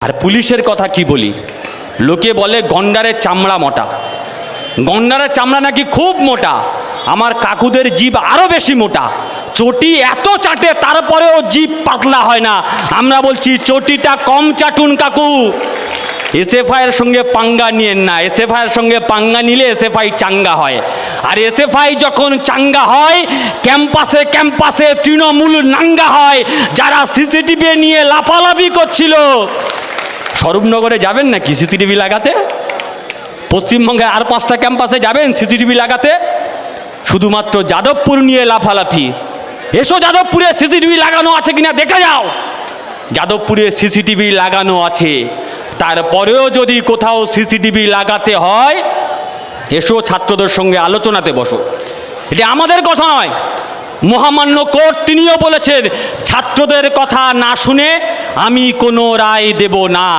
আর পুলিশের কথা কি বলি, লোকে বলে গন্ডারের চামড়া মোটা, গন্ডারের চামড়া নাকি খুব মোটা। আমার কাকুদের জিভ আরও বেশি মোটা, চটি এত চাটে তারপরেও জিভ পাতলা হয় না। আমরা বলছি চটিটা কম চাটুন কাকু। এসএফআইয়ের সঙ্গে পাঙ্গা নিয়েন না, এসএফআইয়ের সঙ্গে পাঙ্গা নিলে এসএফআই চাঙ্গা হয়। আর এসএফআই যখন চাঙ্গা হয় ক্যাম্পাসে ক্যাম্পাসে তৃণমূল নাঙ্গা হয়। যারা সিসিটিভি নিয়ে লাফালাফি করছিল, স্বরূপনগরে যাবেন নাকি সিসিটিভি লাগাতে? পশ্চিমবঙ্গে আর 5টা ক্যাম্পাসে যাবেন সিসিটিভি লাগাতে? শুধুমাত্র যাদবপুর নিয়ে লাফালাফি। এসো যাদবপুরে সিসিটিভি লাগানো আছে কিনা দেখে যাও। যাদবপুরে সিসিটিভি লাগানো আছে, তারপরেও যদি কোথাও সিসিটিভি লাগাতে হয় এসো ছাত্রদের সঙ্গে আলোচনাতে বসো। এটা আমাদের কথা নয়, মহামান্য কোর্ট তিনিও বলেছেন ছাত্রদের কথা না শুনে আমি কোনো রায় দেব না।